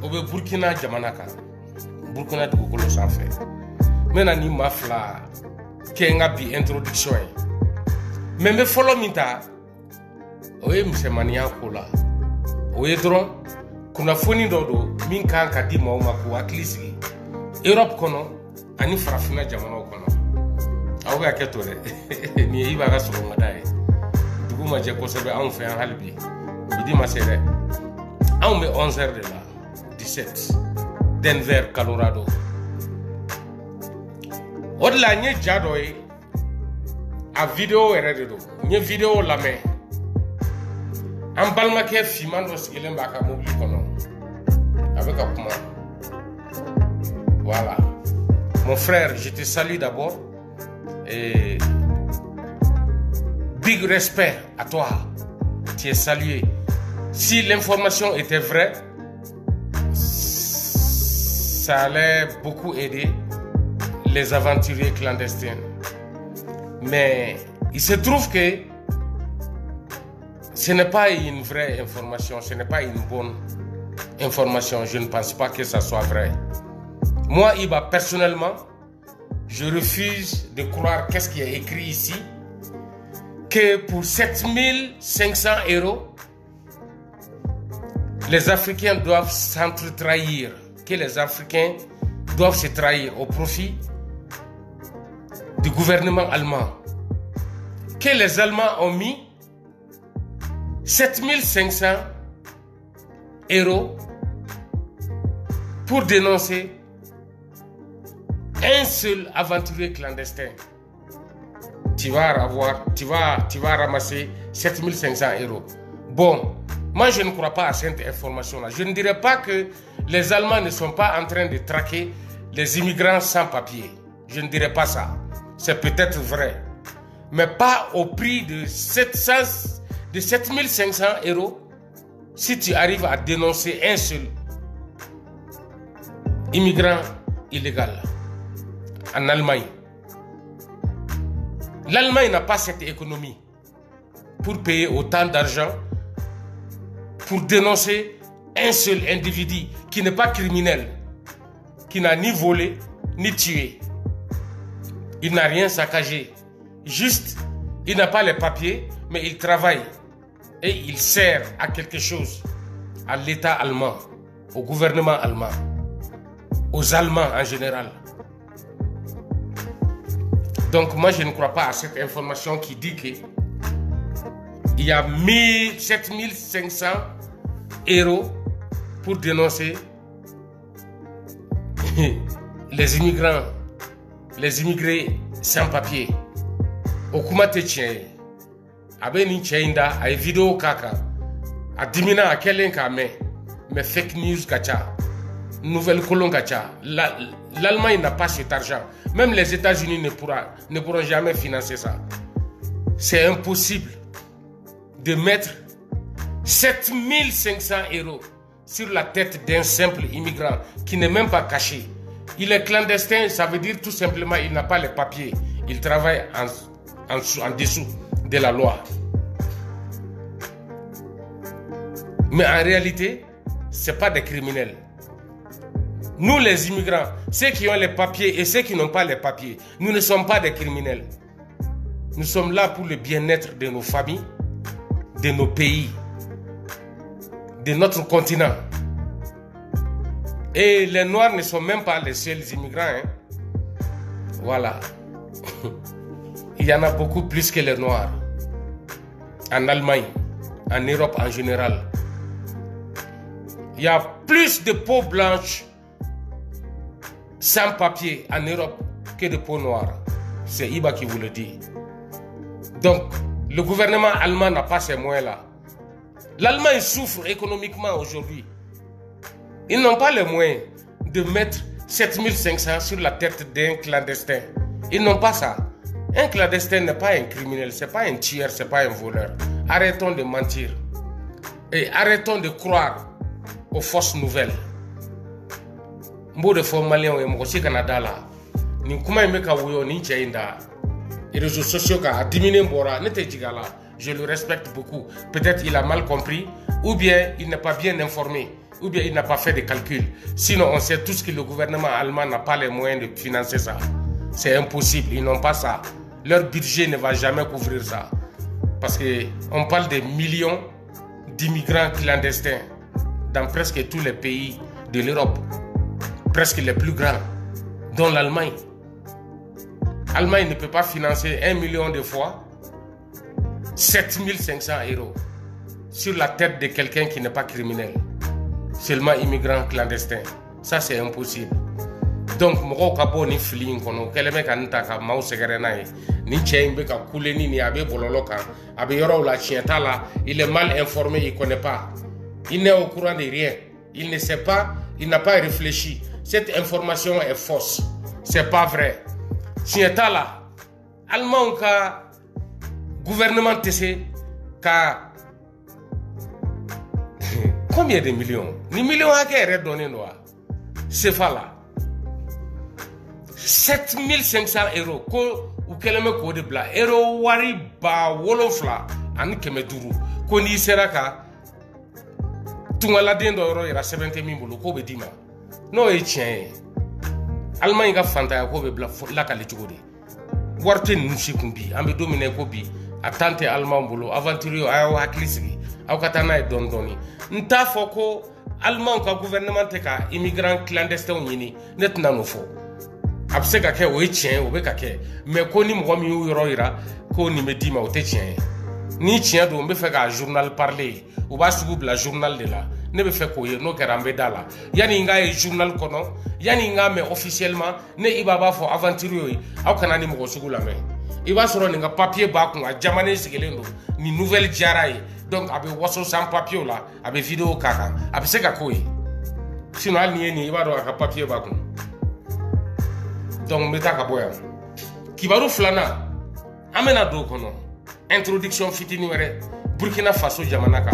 au Burkina Jamanaka, Burkina de Gogolo sans fait. Maintenant, ni mafla, qui est une introduction. Mais me follow mita, oui, monsieur Mania Kola, oui, dron, qu'on a fourni dodo, min kan kadi maumako, at least, Europe kono, ani farafina Jamano kono. Aouga ketore, ni ibaga sur madaye. Du coup, moi j'ai conservé un fait un halbi. Midi ma serre. On met 11h de là, 17. Denver, Colorado. Au-delà, n'y a jadoy. A vidéo est rédito. N'y a vidéo la main. En balmaké, Fimandos, il est en bas à mobile kono. Avec un comment. Voilà. Mon frère, je te salue d'abord. Et big respect à toi. Tu es salué. Si l'information était vraie, ça allait beaucoup aider les aventuriers clandestins. Mais il se trouve que ce n'est pas une vraie information, ce n'est pas une bonne information. Je ne pense pas que ça soit vrai. Moi, Iba, personnellement, je refuse de croire qu'est-ce qui est écrit ici, que pour 7500 €, les Africains doivent s'entre-trahir, que les Africains doivent se trahir au profit du gouvernement allemand. Que les Allemands ont mis 7500 € pour dénoncer un seul aventurier clandestin. Tu vas ramasser 7500 €. Bon, moi je ne crois pas à cette information-là. Je ne dirais pas que les Allemands ne sont pas en train de traquer les immigrants sans papier. Je ne dirais pas ça. C'est peut-être vrai. Mais pas au prix de 7500 € si tu arrives à dénoncer un seul immigrant illégal en Allemagne. L'Allemagne n'a pas cette économie pour payer autant d'argent pour dénoncer un seul individu qui n'est pas criminel, qui n'a ni volé ni tué. Il n'a rien saccagé. Juste, il n'a pas les papiers, mais il travaille et il sert à quelque chose, à l'État allemand, au gouvernement allemand, aux Allemands en général. Donc moi je ne crois pas à cette information qui dit que il y a 7500 € pour dénoncer les immigrés sans papier. Okumate tien abeni tchéinda ay vidéo kaka a dimina a kelen ka mais fake news kacha nouvelle colon kacha. L'Allemagne n'a pas cet argent. Même les États-Unis ne pourront jamais financer ça. C'est impossible de mettre 7500 € sur la tête d'un simple immigrant qui n'est même pas caché. Il est clandestin, ça veut dire tout simplement qu'il n'a pas les papiers. Il travaille en dessous de la loi. Mais en réalité, ce n'est pas des criminels. Nous les immigrants, ceux qui ont les papiers et ceux qui n'ont pas les papiers, nous ne sommes pas des criminels. Nous sommes là pour le bien-être de nos familles, de nos pays, de notre continent. Et les Noirs ne sont même pas les seuls immigrants. Hein. Voilà. Il y en a beaucoup plus que les Noirs. En Allemagne, en Europe en général. Il y a plus de peau blanche sans papier en Europe que de peau noire. C'est Iba qui vous le dit. Donc, le gouvernement allemand n'a pas ces moyens-là. L'Allemagne souffre économiquement aujourd'hui. Ils n'ont pas les moyens de mettre 7500 sur la tête d'un clandestin. Ils n'ont pas ça. Un clandestin n'est pas un criminel, ce n'est pas un tueur, ce n'est pas un voleur. Arrêtons de mentir. Et arrêtons de croire aux fausses nouvelles. Mbo de fo malien et mo Canada là. Ni kuma meka wuyo ni tchainda. Les réseaux sociaux a diminué Mbora, je le respecte beaucoup. Peut-être il a mal compris ou bien il n'est pas bien informé. ou bien il n'a pas fait de calcul. Sinon, on sait tous que le gouvernement allemand n'a pas les moyens de financer ça. C'est impossible, ils n'ont pas ça. Leur budget ne va jamais couvrir ça. Parce qu'on parle de millions d'immigrants clandestins dans presque tous les pays de l'Europe, presque les plus grands, dont l'Allemagne. L'Allemagne ne peut pas financer 1 million de fois 7500 € sur la tête de quelqu'un qui n'est pas criminel, seulement immigrant clandestin. Ça, c'est impossible. Donc, moko kabo ni fling kono keleme kan ta ka maw segere na ni chein be ka kuleni ni abe bololoka abe yoro la chienta la, il est mal informé, il connaît pas, il n'est au courant de rien, il ne sait pas, il n'a pas réfléchi. Cette information est fausse, c'est pas vrai. Chienta la allemand ka gouvernement tessé ka combien de millions ni millions à quel donné noir c'est pas là 7500 € ko u keleme ko de bla euro wari ba wolofla an keme duru ko ni seraka tungala den do euro ira 70 min bolo ko be dima no e tien Allemagne ga fanta ko be bla la kale tugode warte nunshi kumbi ambe domine ko bi atante allemand bolo aventurio ayo haklisigi aw katana e don doni nta foko allemand ka gouvernement te ka immigrant clandestin nyini net nano fo abse ka ke o chien o be ka ke mais ko ni mo mi yoro ira ko ni me dima o te chien ni chien do mbe fe ka journal parler o ba sugu bla journal de la ne be fe ko ye no kerambe dala yani nga e journal kono yani nga me officiellement ne ibaba fo aventurio yi aw kana ni mo sugu la me iba soro ni nga papier ba ko a jamane sigelendo ni nouvelle jaraye donc abe waso sans papier là abe vidéo kaka abe se ka ko yi sinon al ni iba do aka papier ba ko donc meta ka boya kibaru flana amena do kono introduction fitini were Burkina Faso jamana ka